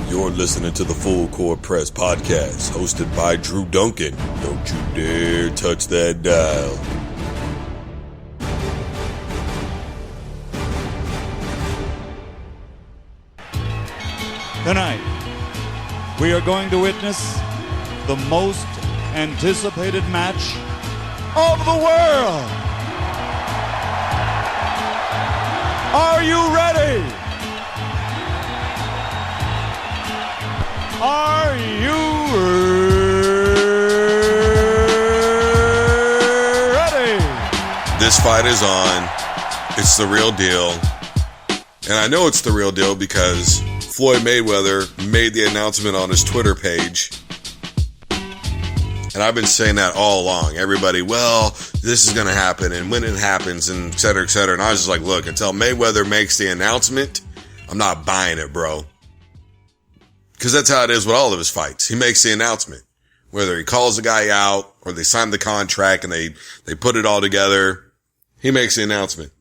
You're listening to the Full Court Press podcast, hosted by Drew Duncan. Don't you dare touch that dial. Tonight, we are going to witness the most anticipated match of the world. Are you ready? Are you ready? This fight is on. It's the real deal. And I know it's the real deal because Floyd Mayweather made the announcement on his Twitter page. And I've been saying that all along. Everybody, well, this is going to happen and when it happens and et cetera, et cetera. And I was just like, look, until Mayweather makes the announcement, I'm not buying it, bro. Because that's how it is with all of his fights. He makes the announcement. Whether he calls the guy out or they sign the contract and they put it all together, he makes the announcement.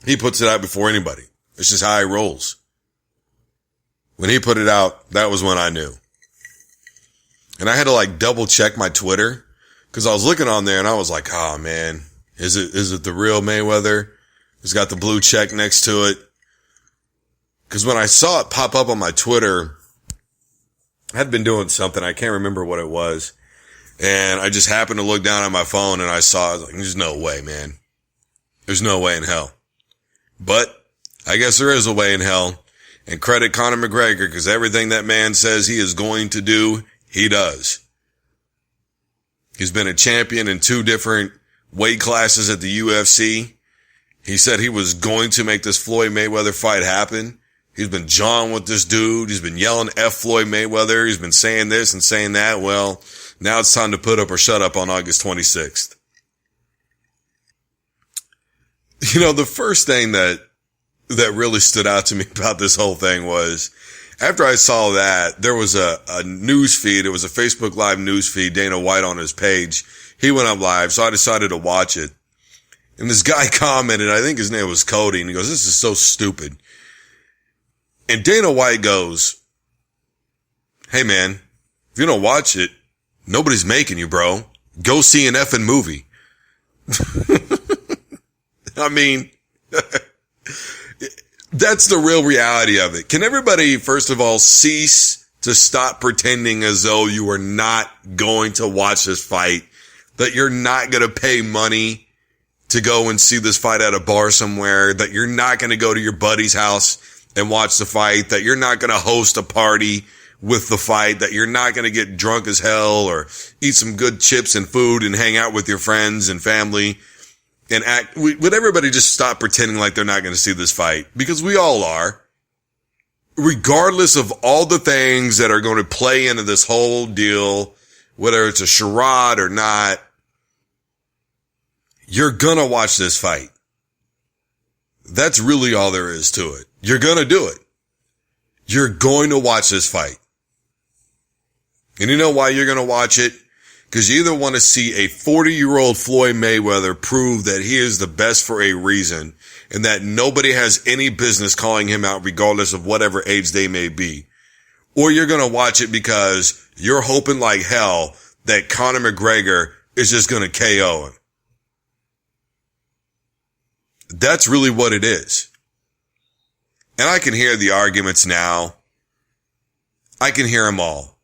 He puts it out before anybody. It's just how he rolls. When he put it out, that was when I knew. And I had to double check my Twitter because I was looking on there and I was like, oh man, is it the real Mayweather? It's got the blue check next to it. Because when I saw it pop up on my Twitter, I had been doing something. I can't remember what it was. And I just happened to look down at my phone and I saw, I was like, there's no way, man. There's no way in hell. But I guess there is a way in hell. And credit Conor McGregor because everything that man says he is going to do, he does. He's been a champion in 2 different weight classes at the UFC. He said he was going to make this Floyd Mayweather fight happen. He's been jawing with this dude. He's been yelling F Floyd Mayweather. He's been saying this and saying that. Well, now it's time to put up or shut up on August 26th. You know, the first thing that really stood out to me about this whole thing was after I saw that, there was a news feed. It was a Facebook Live news feed, Dana White on his page. He went up live, so I decided to watch it. And this guy commented, I think his name was Cody, and he goes, this is so stupid. And Dana White goes, hey man, if you don't watch it, nobody's making you, bro. Go see an effing movie. I mean, that's the real reality of it. Can everybody, first of all, cease to stop pretending as though you are not going to watch this fight, that you're not going to pay money to go and see this fight at a bar somewhere, that you're not going to go to your buddy's house and watch the fight, that you're not going to host a party with the fight, that you're not going to get drunk as hell or eat some good chips and food and hang out with your friends and family and act. Would everybody just stop pretending like they're not going to see this fight? Because we all are. Regardless of all the things that are going to play into this whole deal, whether it's a charade or not, you're going to watch this fight. That's really all there is to it. You're going to do it. You're going to watch this fight. And you know why you're going to watch it? Because you either want to see a 40-year-old Floyd Mayweather prove that he is the best for a reason and that nobody has any business calling him out regardless of whatever age they may be. Or you're going to watch it because you're hoping like hell that Conor McGregor is just going to KO him. That's really what it is. And I can hear the arguments now. I can hear them all.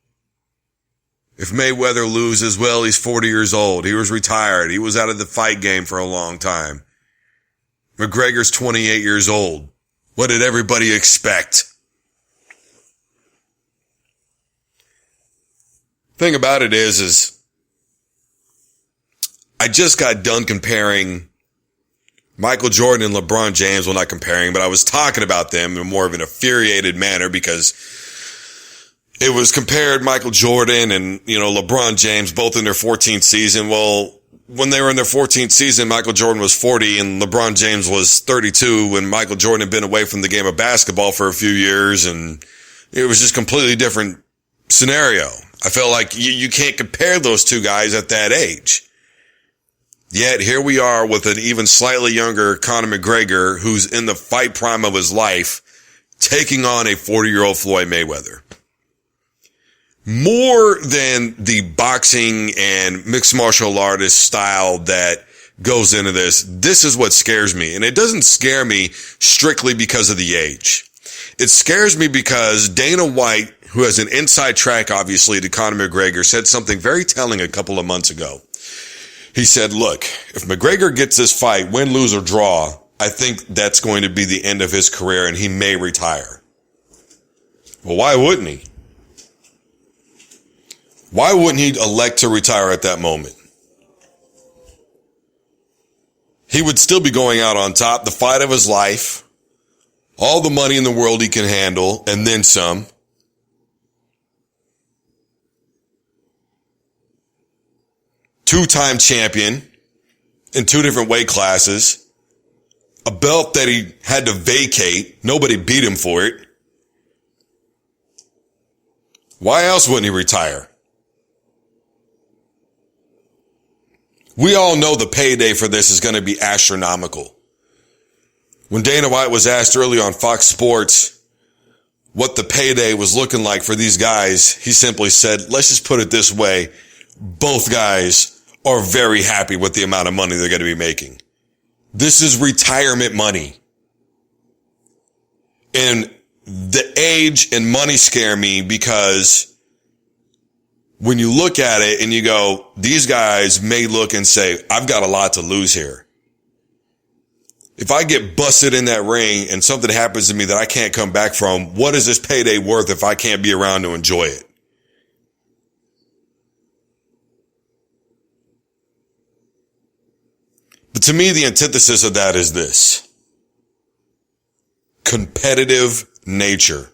If Mayweather loses, well, he's 40 years old. He was retired. He was out of the fight game for a long time. McGregor's 28 years old. What did everybody expect? Thing about it is I just got done comparing Michael Jordan and LeBron James. Well, not comparing, but I was talking about them in more of an infuriated manner because it was compared Michael Jordan and, LeBron James both in their 14th season. Well, when they were in their 14th season, Michael Jordan was 40 and LeBron James was 32 when Michael Jordan had been away from the game of basketball for a few years, and it was just completely different scenario. I felt like you can't compare those two guys at that age. Yet here we are with an even slightly younger Conor McGregor who's in the fight prime of his life, taking on a 40-year-old Floyd Mayweather. More than the boxing and mixed martial artist style that goes into this, this is what scares me. And it doesn't scare me strictly because of the age. It scares me because Dana White, who has an inside track, obviously, to Conor McGregor, said something very telling a couple of months ago. He said, look, if McGregor gets this fight, win, lose, or draw, I think that's going to be the end of his career and he may retire. Well, why wouldn't he? Why wouldn't he elect to retire at that moment? He would still be going out on top, the fight of his life, all the money in the world he can handle, and then some. Two-time champion in 2 different weight classes. A belt that he had to vacate. Nobody beat him for it. Why else wouldn't he retire? We all know the payday for this is going to be astronomical. When Dana White was asked earlier on Fox Sports what the payday was looking like for these guys, he simply said, let's just put it this way. Both guys are very happy with the amount of money they're going to be making. This is retirement money. And the age and money scare me because when you look at it and you go, these guys may look and say, I've got a lot to lose here. If I get busted in that ring and something happens to me that I can't come back from, what is this payday worth if I can't be around to enjoy it? But to me, the antithesis of that is this: competitive nature.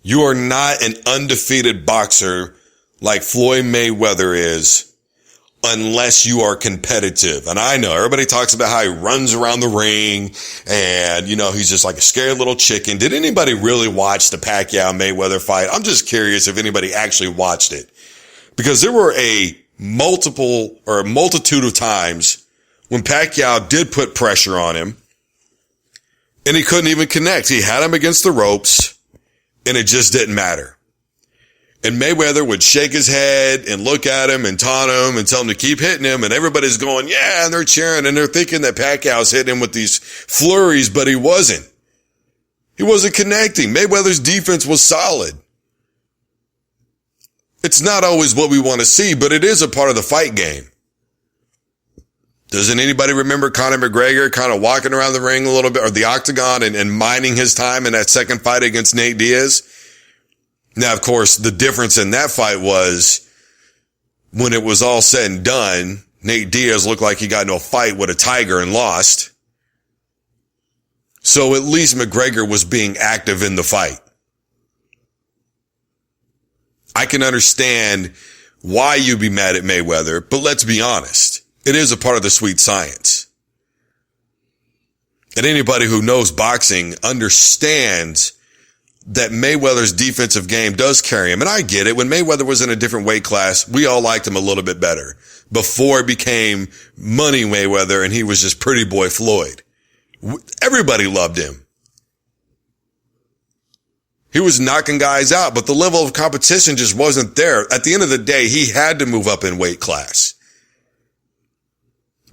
You are not an undefeated boxer like Floyd Mayweather is unless you are competitive. And I know everybody talks about how he runs around the ring and, you know, he's just like a scared little chicken. Did anybody really watch the Pacquiao-Mayweather fight? I'm just curious if anybody actually watched it, because there were a multitude of times when Pacquiao did put pressure on him and he couldn't even connect. He had him against the ropes and it just didn't matter. And Mayweather would shake his head and look at him and taunt him and tell him to keep hitting him. And everybody's going, yeah, and they're cheering and they're thinking that Pacquiao's hitting him with these flurries, but he wasn't. He wasn't connecting. Mayweather's defense was solid. It's not always what we want to see, but it is a part of the fight game. Doesn't anybody remember Conor McGregor kind of walking around the ring a little bit, or the octagon, and minding his time in that second fight against Nate Diaz? Now, of course, the difference in that fight was when it was all said and done, Nate Diaz looked like he got into a fight with a tiger and lost. So at least McGregor was being active in the fight. I can understand why you'd be mad at Mayweather, but let's be honest. It is a part of the sweet science. And anybody who knows boxing understands that Mayweather's defensive game does carry him. And I get it. When Mayweather was in a different weight class, we all liked him a little bit better before it became Money Mayweather and he was just Pretty Boy Floyd. Everybody loved him. He was knocking guys out, but the level of competition just wasn't there. At the end of the day, he had to move up in weight class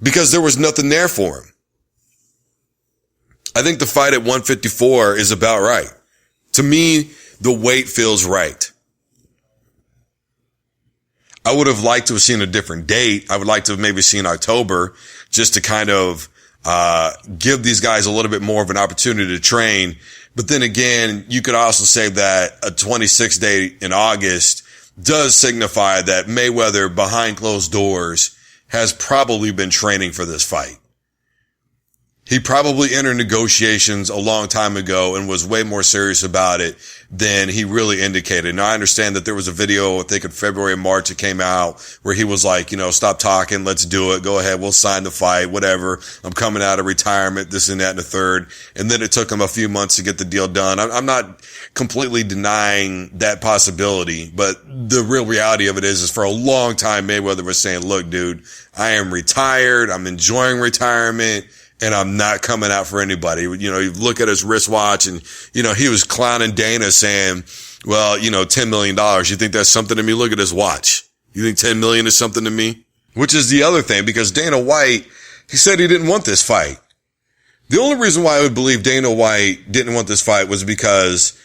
because there was nothing there for him. I think the fight at 154 is about right. To me, the weight feels right. I would have liked to have seen a different date. I would like to have maybe seen October just to kind of give these guys a little bit more of an opportunity to train. But then again, you could also say that a 26th date in August does signify that Mayweather, behind closed doors, has probably been training for this fight. He probably entered negotiations a long time ago and was way more serious about it than he really indicated. Now, I understand that there was a video, I think in February and March, it came out where he was like, you know, stop talking. Let's do it. Go ahead. We'll sign the fight, whatever. I'm coming out of retirement, this and that and the third. And then it took him a few months to get the deal done. I'm not completely denying that possibility, but the real reality of it is for a long time, Mayweather was saying, look, dude, I am retired. I'm enjoying retirement. And I'm not coming out for anybody. You know, you look at his wristwatch and, you know, he was clowning Dana saying, well, you know, $10 million. You think that's something to me? Look at his watch. You think 10 million is something to me? Which is the other thing, because Dana White, he said he didn't want this fight. The only reason why I would believe Dana White didn't want this fight was because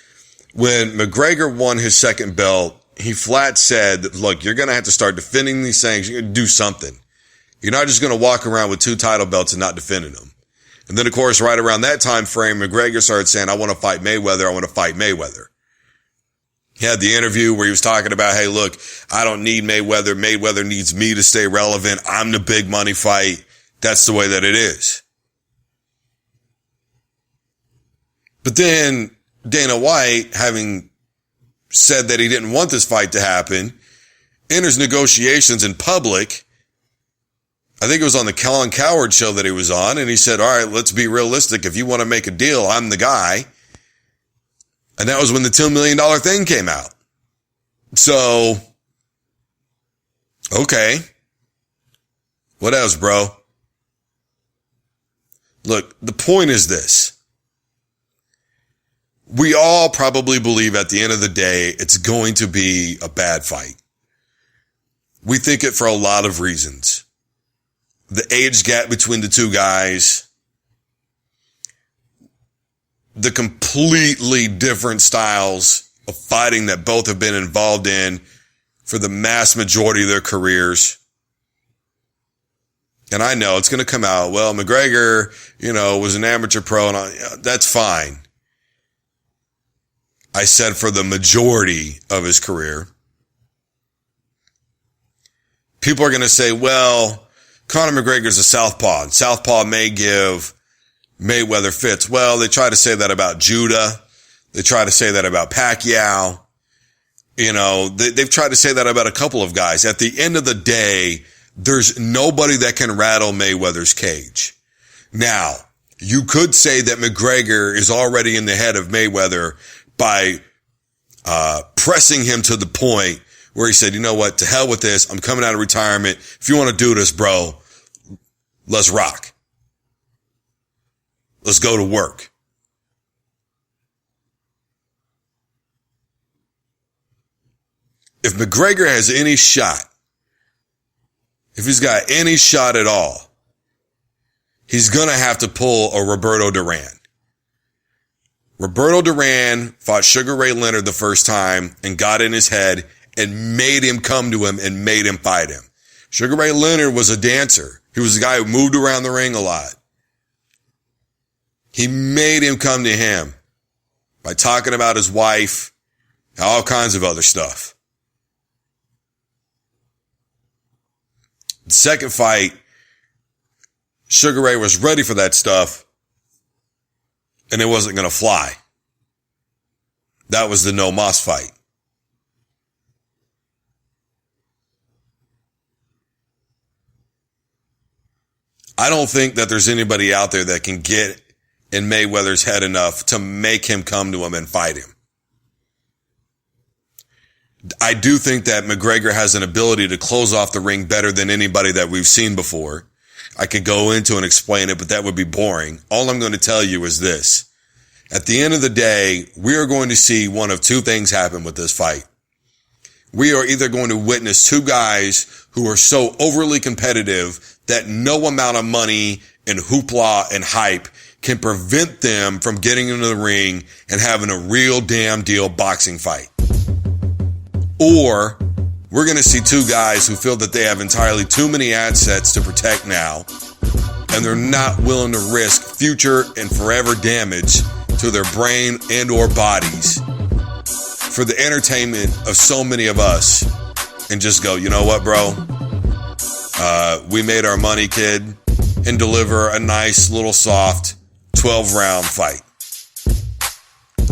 when McGregor won his second belt, he flat said, look, you're going to have to start defending these things. You're going to do something. You're not just going to walk around with 2 title belts and not defending them. And then, of course, right around that time frame, McGregor started saying, I want to fight Mayweather. I want to fight Mayweather. He had the interview where he was talking about, hey, look, I don't need Mayweather. Mayweather needs me to stay relevant. I'm the big money fight. That's the way that it is. But then Dana White, having said that he didn't want this fight to happen, enters negotiations in public. I think it was on the Colin Cowherd show that he was on, and he said, all right, let's be realistic. If you want to make a deal, I'm the guy. And that was when the $2 million thing came out. So, okay. What else, bro? Look, the point is this. We all probably believe at the end of the day, it's going to be a bad fight. We think it for a lot of reasons. The age gap between the two guys, the completely different styles of fighting that both have been involved in for the mass majority of their careers. And I know it's going to come out, well, McGregor, you know, was an amateur pro, and that's fine. I said for the majority of his career. People are going to say, well, Conor McGregor's a southpaw, and southpaw may give Mayweather fits. Well, they try to say that about Judah. They try to say that about Pacquiao. You know, they've tried to say that about a couple of guys. At the end of the day, there's nobody that can rattle Mayweather's cage. Now, you could say that McGregor is already in the head of Mayweather by pressing him to the point where he said, you know what, to hell with this. I'm coming out of retirement. If you want to do this, bro, let's rock. Let's go to work. If McGregor has any shot, if he's got any shot at all, he's going to have to pull a Roberto Duran. Roberto Duran fought Sugar Ray Leonard the first time and got in his head and made him come to him and made him fight him. Sugar Ray Leonard was a dancer. He was a guy who moved around the ring a lot. He made him come to him by talking about his wife, all kinds of other stuff. The second fight, Sugar Ray was ready for that stuff, and it wasn't going to fly. That was the No Mas fight. I don't think that there's anybody out there that can get in Mayweather's head enough to make him come to him and fight him. I do think that McGregor has an ability to close off the ring better than anybody that we've seen before. I could go into and explain it, but that would be boring. All I'm going to tell you is this. At the end of the day, we are going to see one of two things happen with this fight. We are either going to witness two guys who are so overly competitive that no amount of money and hoopla and hype can prevent them from getting into the ring and having a real damn deal boxing fight. Or we're going to see two guys who feel that they have entirely too many assets to protect now, and they're not willing to risk future and forever damage to their brain and or bodies for the entertainment of so many of us, and just go, you know what, bro? We made our money, kid, and deliver a nice little soft 12-round fight.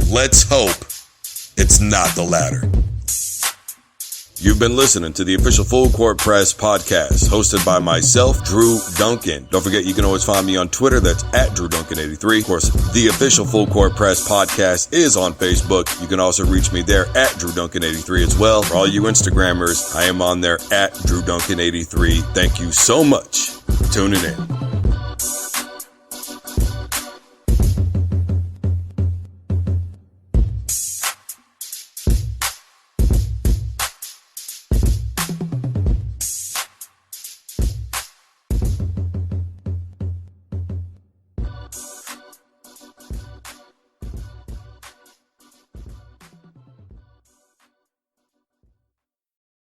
Let's hope it's not the latter. You've been listening to the official Full Court Press podcast, hosted by myself, Drew Duncan. Don't forget, you can always find me on Twitter. That's at DrewDuncan83. Of course, the official Full Court Press podcast is on Facebook. You can also reach me there at DrewDuncan83 as well. For all you Instagrammers, I am on there at DrewDuncan83. Thank you so much for tuning in.